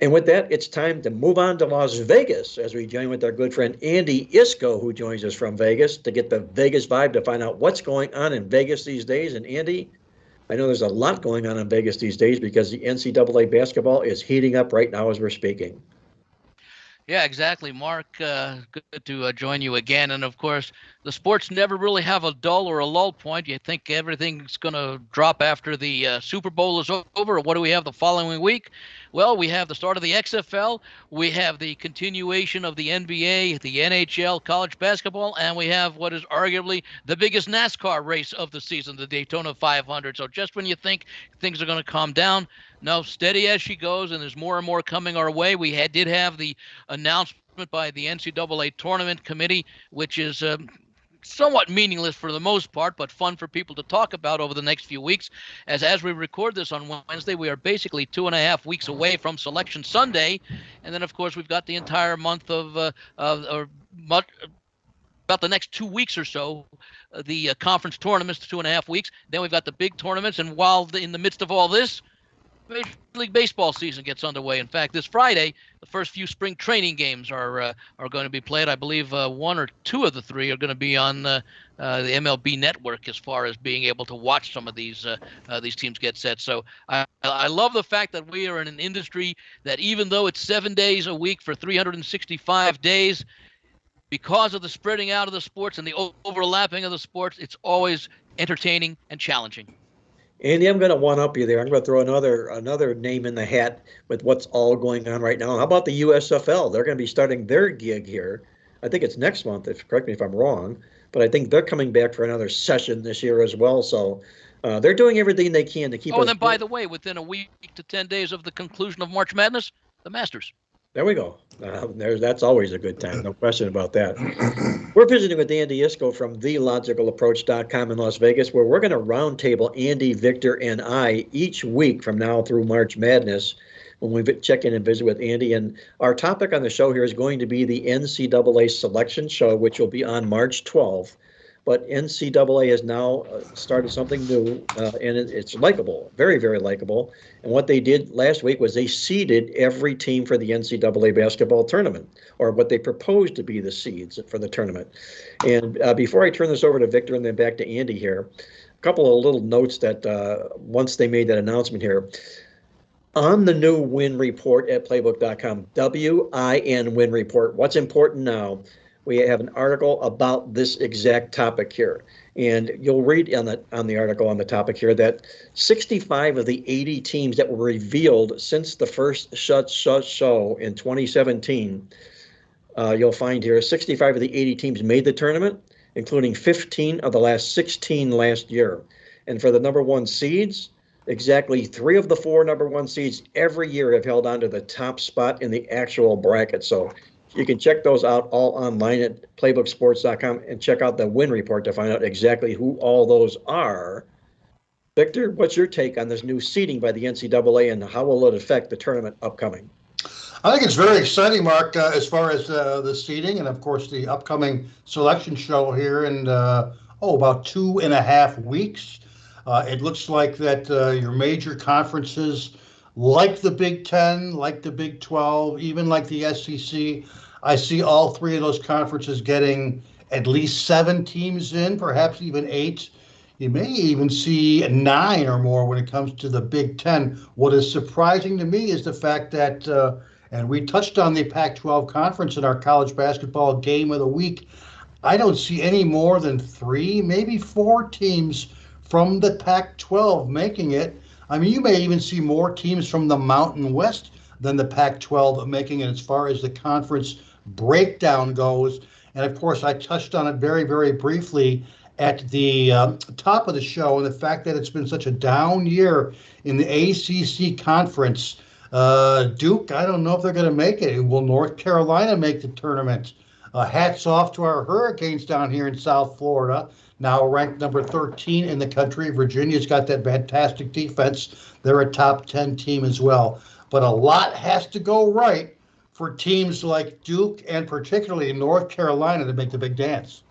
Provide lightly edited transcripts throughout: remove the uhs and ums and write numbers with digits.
And with that, it's time to move on to Las Vegas as we join with our good friend Andy Iskoe, who joins us from Vegas to get the Vegas vibe, to find out what's going on in Vegas these days. And Andy, I know there's a lot going on in Vegas these days because the NCAA basketball is heating up right now as we're speaking. Yeah, exactly, Mark. Good to join you again. And of course, the sports never really have a dull or a lull point. You think everything's going to drop after the Super Bowl is over. What do we have the following week? Well, we have the start of the XFL. We have the continuation of the NBA, the NHL, college basketball, and we have what is arguably the biggest NASCAR race of the season, the Daytona 500. So just when you think things are going to calm down, no, steady as she goes, and there's more and more coming our way. We did have the announcement by the NCAA Tournament Committee, which is somewhat meaningless for the most part, but fun for people to talk about over the next few weeks. As we record this on Wednesday, we are basically 2.5 weeks away from Selection Sunday, and then of course we've got the entire month of about the next 2 weeks or so, the conference tournaments, 2.5 weeks. Then we've got the big tournaments, and while in the midst of all this, Major League Baseball season gets underway. In fact, this Friday, the first few spring training games are going to be played. I believe one or two of the three are going to be on the MLB Network as far as being able to watch some of these teams get set. So I love the fact that we are in an industry that, even though it's 7 days a week for 365 days, because of the spreading out of the sports and the overlapping of the sports, it's always entertaining and challenging. Andy, I'm going to one-up you there. I'm going to throw another name in the hat with what's all going on right now. How about the USFL? They're going to be starting their gig here. I think it's next month, correct me if I'm wrong, but I think they're coming back for another session this year as well. So they're doing everything they can to keep. Oh, and then by the way, within a week to 10 days of the conclusion of March Madness, the Masters. There we go. That's always a good time. No question about that. We're visiting with Andy Iskoe from TheLogicalApproach.com in Las Vegas, where we're going to roundtable Andy, Victor, and I each week from now through March Madness when we check in and visit with Andy. And our topic on the show here is going to be the NCAA Selection Show, which will be on March 12th. But NCAA has now started something new, and it's likable, very, very likable. And what they did last week was they seeded every team for the NCAA basketball tournament, or what they proposed to be the seeds for the tournament. And before I turn this over to Victor and then back to Andy here, a couple of little notes that once they made that announcement here. On the new win report at Playbook.com, WIN win report, what's important now? We have an article about this exact topic here. And you'll read on the article on the topic here that 65 of the 80 teams that were revealed since the first show in 2017, you'll find here 65 of the 80 teams made the tournament, including 15 of the last 16 last year. And for the number one seeds, exactly 3 of the 4 number one seeds every year have held on to the top spot in the actual bracket. So you can check those out all online at playbooksports.com and check out the win report to find out exactly who all those are. Victor, what's your take on this new seeding by the NCAA, and how will it affect the tournament upcoming? I think it's very exciting, Mark, as far as the seeding and, of course, the upcoming selection show here in, about 2.5 weeks. It looks like that your major conferences, like the Big Ten, like the Big 12, even like the SEC, I see all 3 of those conferences getting at least 7 teams in, perhaps even 8. You may even see 9 or more when it comes to the Big Ten. What is surprising to me is the fact that, and we touched on the Pac-12 conference in our college basketball game of the week, I don't see any more than 3, maybe 4 teams from the Pac-12 making it. I mean, you may even see more teams from the Mountain West than the Pac-12 making it as far as the conference breakdown goes. And of course, I touched on it very, very briefly at the top of the show, and the fact that it's been such a down year in the ACC conference. Duke, I don't know if they're going to make it. Will North Carolina make the tournament? Hats off to our Hurricanes down here in South Florida, now ranked number 13 in the country. Virginia's got that fantastic defense. They're a top 10 team as well. But a lot has to go right for teams like Duke and particularly North Carolina to make the big dance.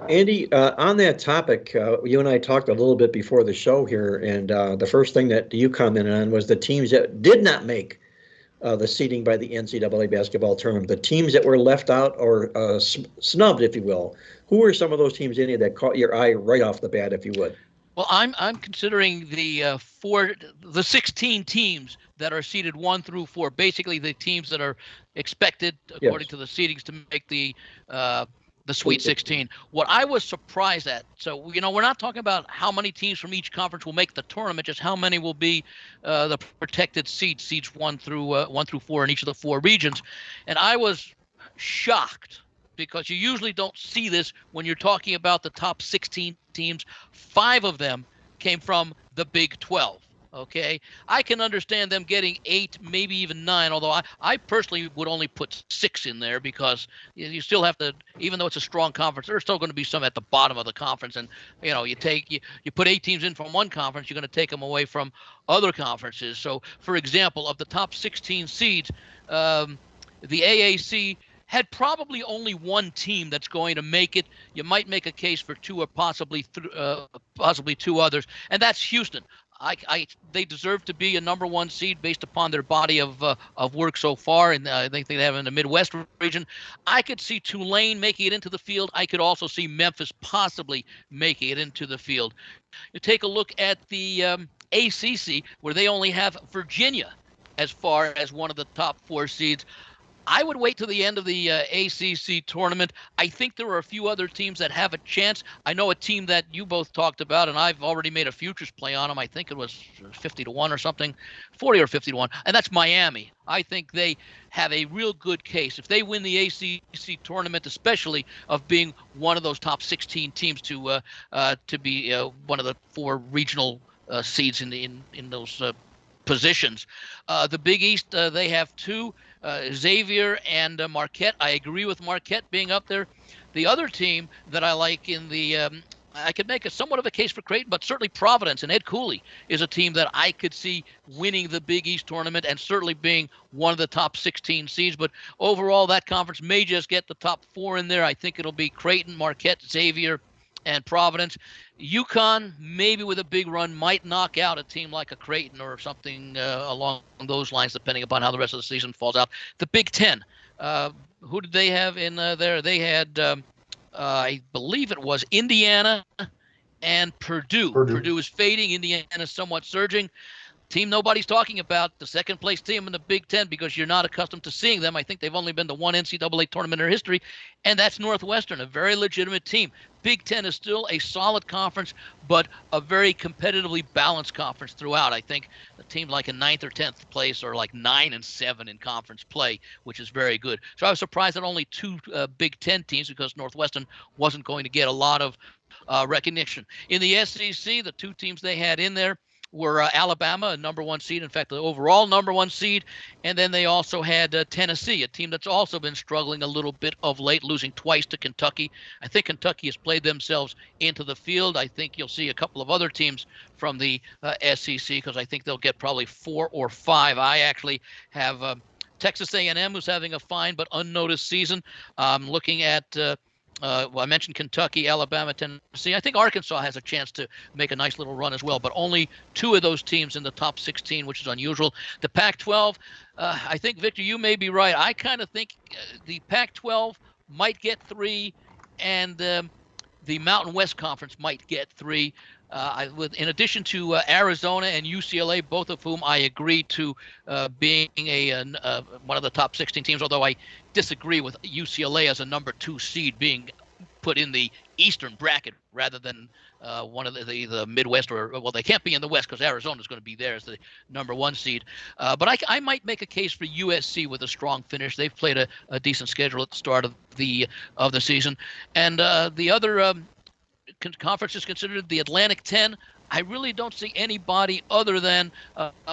Andy, on that topic, you and I talked a little bit before the show here, and the first thing that you commented on was the teams that did not make the seeding by the NCAA basketball tournament, the teams that were left out or snubbed, if you will. Who were some of those teams in it that caught your eye right off the bat, if you would? Well, I'm considering the 16 teams that are seeded 1 through 4, basically the teams that are expected according to the seedings to make the Sweet 16. What I was surprised at, so we're not talking about how many teams from each conference will make the tournament, just how many will be the protected seeds 1 through 4 in each of the 4 regions, and I was shocked because you usually don't see this when you're talking about the top 16 teams. 5 of them came from the Big 12. Okay, I can understand them getting 8, maybe even 9, although I personally would only put 6 in there because you still have to, even though it's a strong conference, there's still going to be some at the bottom of the conference. And, you put 8 teams in from one conference, you're going to take them away from other conferences. So, for example, of the top 16 seeds, the AAC had probably only 1 team that's going to make it. You might make a case for 2 or possibly 2 others, and that's Houston. They deserve to be a number 1 seed based upon their body of work so far, and I think they have in the Midwest region. I could see Tulane making it into the field. I could also see Memphis possibly making it into the field. You take a look at the ACC, where they only have Virginia as far as one of the top 4 seeds. I would wait till the end of the ACC tournament. I think there are a few other teams that have a chance. I know a team that you both talked about, and I've already made a futures play on them. I think it was 50-1 or something, 40 or 50-1, and that's Miami. I think they have a real good case if they win the ACC tournament, especially of being one of those top 16 teams to be one of the 4 regional seeds in those positions. The Big East, they have 2. Xavier and Marquette. I agree with Marquette being up there. The other team that I like in the I could make somewhat of a case for Creighton, but certainly Providence and Ed Cooley is a team that I could see winning the Big East tournament and certainly being one of the top 16 seeds. But overall, that conference may just get the top 4 in there. I think it'll be Creighton, Marquette, Xavier, and Providence. UConn, maybe with a big run, might knock out a team like a Creighton or something along those lines, depending upon how the rest of the season falls out. The Big Ten, who did they have in there? They had, I believe it was Indiana and Purdue. Purdue is fading. Indiana is somewhat surging. Team nobody's talking about, the second place team in the Big Ten, because you're not accustomed to seeing them. I think they've only been to 1 NCAA tournament in their history, and that's Northwestern, a very legitimate team. Big Ten is still a solid conference, but a very competitively balanced conference throughout. I think a team like a 9th or 10th place are like 9 and 7 in conference play, which is very good. So I was surprised that only 2 Big Ten teams, because Northwestern wasn't going to get a lot of recognition. In the SEC, the 2 teams they had in there were Alabama, a number 1 seed, in fact, the overall number 1 seed. And then they also had Tennessee, a team that's also been struggling a little bit of late, losing twice to Kentucky. I think Kentucky has played themselves into the field. I think you'll see a couple of other teams from the SEC, because I think they'll get probably 4 or 5. I actually have Texas A&M, who's having a fine but unnoticed season. Looking at I mentioned Kentucky, Alabama, Tennessee. I think Arkansas has a chance to make a nice little run as well, but only 2 of those teams in the top 16, which is unusual. The Pac-12, I think, Victor, you may be right. I kind of think the Pac-12 might get 3, and the Mountain West Conference might get 3. In addition to Arizona and UCLA, both of whom I agree to being one of the top 16 teams, although I disagree with UCLA as a number 2 seed being put in the Eastern bracket rather than one of the Midwest, well, they can't be in the West because Arizona is going to be there as the number 1 seed. But I might make a case for USC with a strong finish. They've played a decent schedule at the start of the season, and the other conference is considered the Atlantic 10. I really don't see anybody other than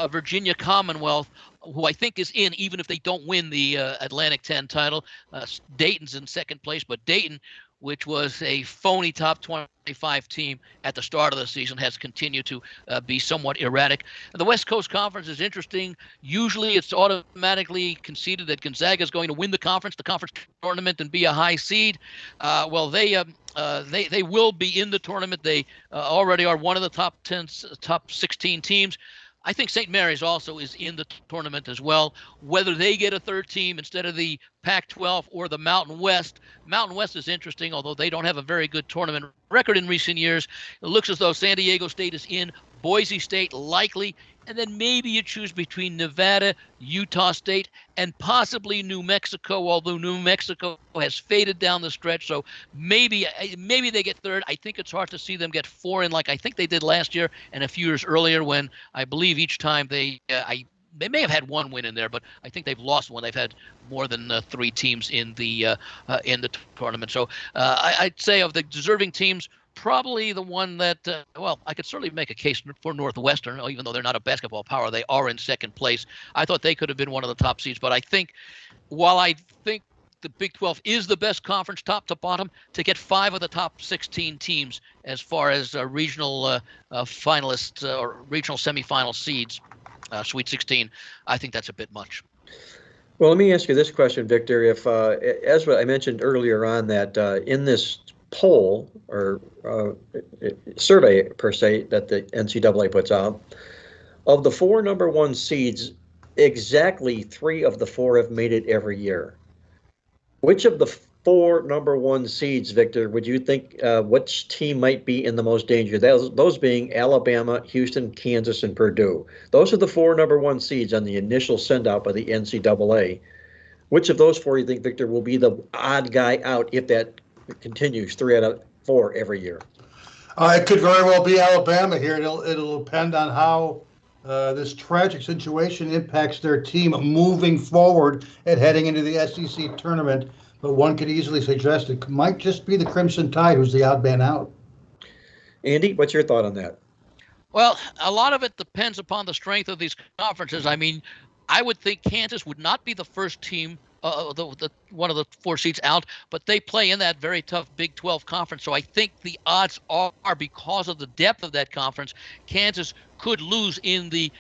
Virginia Commonwealth, who I think is in, even if they don't win the Atlantic 10 title. Dayton's in second place, but Dayton, which was a phony top 25 team at the start of the season, has continued to be somewhat erratic. And the West Coast Conference is interesting. Usually it's automatically conceded that Gonzaga is going to win the conference tournament, and be a high seed. Well, they will be in the tournament. They already are one of the top 16 teams. I think St. Mary's also is in the tournament as well. Whether they get a third team instead of the Pac-12 or the Mountain West. Mountain West is interesting, although they don't have a very good tournament record in recent years. It looks as though San Diego State is in, Boise State likely, and then maybe you choose between Nevada, Utah State, and possibly New Mexico, although New Mexico has faded down the stretch. So maybe they get third. I think it's hard to see them get four in like I think they did last year and a few years earlier when I believe each time they may have had one win in there, but I think they've lost one. They've had more than three teams in the tournament. So I'd say of the deserving teams, probably the one that, I could certainly make a case for Northwestern, even though they're not a basketball power. They are in second place. I thought they could have been one of the top seeds, but I think while I think the Big 12 is the best conference top to bottom, to get 5 of the top 16 teams as far as regional finalists or regional semifinal seeds, Sweet 16, I think that's a bit much. Well, let me ask you this question, Victor. If, as I mentioned earlier on, that in this poll or survey per se that the NCAA puts out, of the 4 number 1 seeds, exactly 3 of the 4 have made it every year. Which of the 4 number 1 seeds, Victor, would you think which team might be in the most danger? Those being Alabama, Houston, Kansas, and Purdue. Those are the 4 number 1 seeds on the initial send out by the NCAA. Which of those 4 you think, Victor, will be the odd guy out if that continues 3 out of 4 every year? It could very well be Alabama here. It'll depend on how this tragic situation impacts their team moving forward and heading into the SEC tournament. But one could easily suggest it might just be the Crimson Tide who's the odd man out. Andy, what's your thought on that? Well, a lot of it depends upon the strength of these conferences. I mean, I would think Kansas would not be the first team, one of the 4 seeds out, but they play in that very tough Big 12 conference. So I think the odds are, because of the depth of that conference, Kansas could lose in the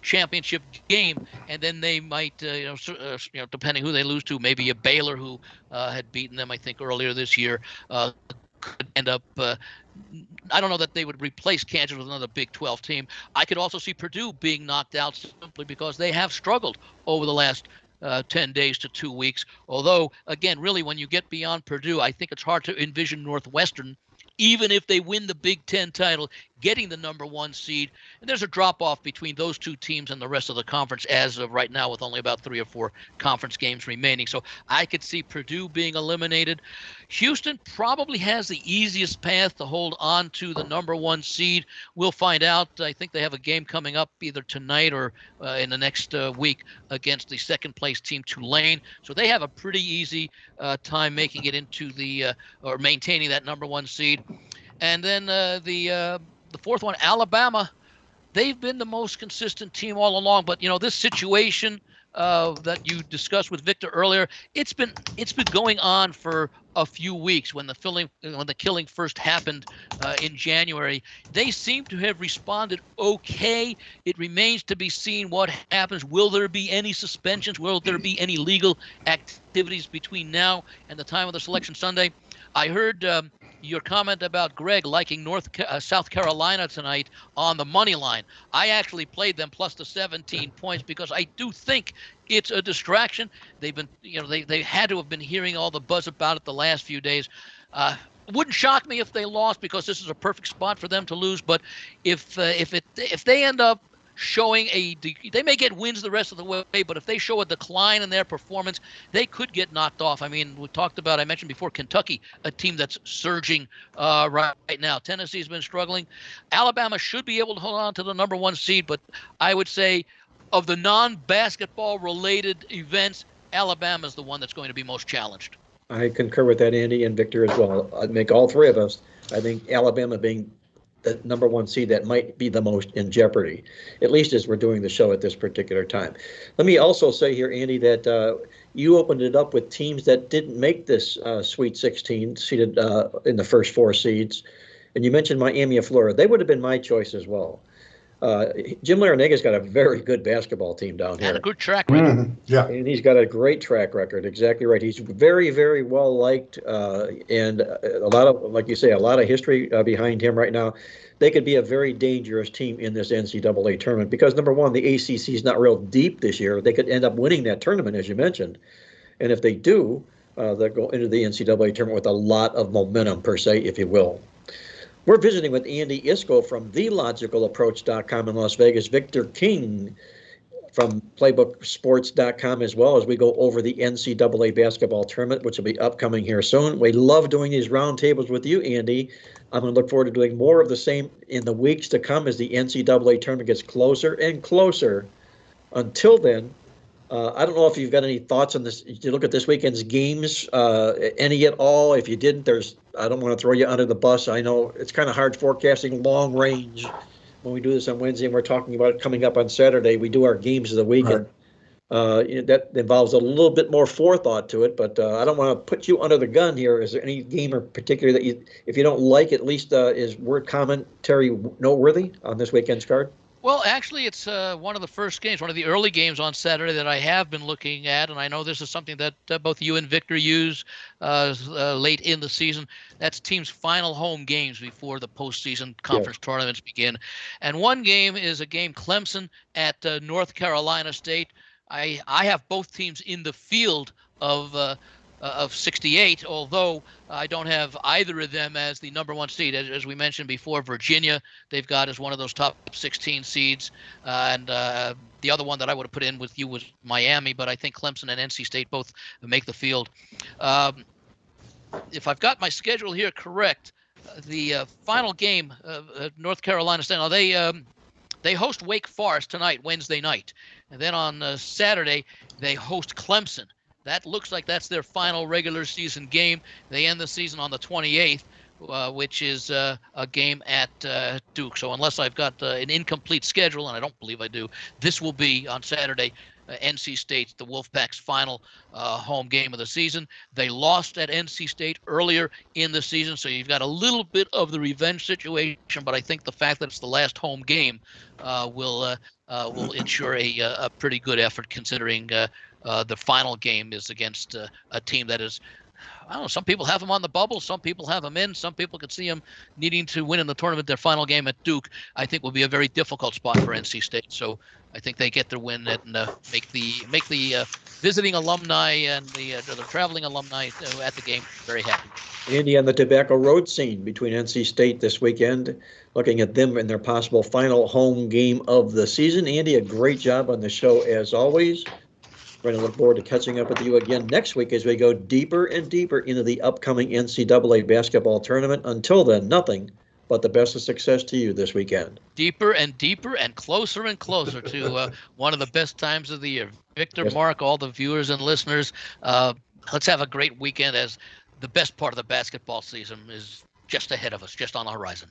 championship game, and then they might, depending who they lose to, maybe a Baylor who had beaten them, I think, earlier this year, could end up. I don't know that they would replace Kansas with another Big 12 team. I could also see Purdue being knocked out simply because they have struggled over the last 10 days to 2 weeks. Although, again, really, when you get beyond Purdue, I think it's hard to envision Northwestern, even if they win the Big 10 title, getting the number 1 seed. And there's a drop-off between those 2 teams and the rest of the conference as of right now, with only about 3 or 4 conference games remaining. So I could see Purdue being eliminated. Houston probably has the easiest path to hold on to the number 1 seed. We'll find out. I think they have a game coming up either tonight or in the next week against the second-place team, Tulane. So they have a pretty easy time making it into or maintaining that number 1 seed. And then the 4th one, Alabama, they've been the most consistent team all along. But, this situation that you discussed with Victor earlier, it's been going on for a few weeks. When the killing first happened in January, they seem to have responded okay. It remains to be seen what happens. Will there be any suspensions? Will there be any legal activities between now and the time of the selection Sunday? I heard your comment about Greg liking South Carolina tonight on the money line. I actually played them plus the 17 points because I do think it's a distraction. They've been, they had to have been hearing all the buzz about it the last few days. Wouldn't shock me if they lost, because this is a perfect spot for them to lose. But if they end up showing they may get wins the rest of the way, but if they show a decline in their performance, they could get knocked off. I mean, I mentioned before, Kentucky, a team that's surging right now. Tennessee's been struggling. Alabama should be able to hold on to the number 1 seed, but I would say of the non-basketball related events, Alabama's the one that's going to be most challenged. I concur with that, Andy, and Victor as well. I'd make all 3 of us. I think Alabama being the number 1 seed that might be the most in jeopardy, at least as we're doing the show at this particular time. Let me also say here, Andy, that you opened it up with teams that didn't make this Sweet 16, seeded in the first 4 seeds. And you mentioned Miami of Florida. They would have been my choice as well. Jim Larenega's got a very good basketball team down here. And a good track record. Yeah. And he's got a great track record. Exactly right. He's very, very well liked, and a lot of, like you say, a lot of history behind him right now. They could be a very dangerous team in this NCAA tournament because, number one, the ACC is not real deep this year. They could end up winning that tournament, as you mentioned. And if they do, they'll go into the NCAA tournament with a lot of momentum, per se, if you will. We're visiting with Andy Iskoe from thelogicalapproach.com in Las Vegas, Victor King from playbooksports.com, as well as we go over the NCAA basketball tournament, which will be upcoming here soon. We love doing these roundtables with you, Andy. I'm going to look forward to doing more of the same in the weeks to come as the NCAA tournament gets closer and closer. Until then, I don't know if you've got any thoughts on this. Did you look at this weekend's games, any at all? If you didn't, I don't want to throw you under the bus. I know it's kind of hard forecasting long range when we do this on Wednesday, and we're talking about it coming up on Saturday. We do our games of the week, and that involves a little bit more forethought to it. But I don't want to put you under the gun here. Is there any game in particular that you, if you don't like, at least is word commentary noteworthy on this weekend's card? Well, actually, it's one of the first games, one of the early games on Saturday that I have been looking at, and I know this is something that both you and Victor use late in the season. That's teams' final home games before the postseason conference tournaments begin. And one game is a game Clemson at North Carolina State. I have both teams in the field of 68, although I don't have either of them as the number one seed. As we mentioned before, Virginia, they've got as one of those top 16 seeds. And the other one that I would have put in with you was Miami, but I think Clemson and NC State both make the field. If I've got my schedule here correct, the final game, North Carolina State, now they host Wake Forest tonight, Wednesday night. And then on Saturday, they host Clemson. That looks like that's their final regular season game. They end the season on the 28th, which is a game at Duke. So unless I've got an incomplete schedule, and I don't believe I do, this will be on Saturday, NC State, the Wolfpack's final home game of the season. They lost at NC State earlier in the season, so you've got a little bit of the revenge situation, but I think the fact that it's the last home game will ensure a pretty good effort, considering the final game is against a team that is, I don't know, some people have them on the bubble, some people have them in, some people could see them needing to win in the tournament. Their final game at Duke, I think, will be a very difficult spot for NC State. So I think they get their win and make the visiting alumni and the traveling alumni at the game very happy. Andy, on the Tobacco Road scene between NC State this weekend, looking at them in their possible final home game of the season. Andy, a great job on the show as always. We're going to look forward to catching up with you again next week as we go deeper and deeper into the upcoming NCAA basketball tournament. Until then, nothing but the best of success to you this weekend. Deeper and deeper and closer to one of the best times of the year. Victor, yes. Mark, all the viewers and listeners, let's have a great weekend as the best part of the basketball season is just ahead of us, just on the horizon.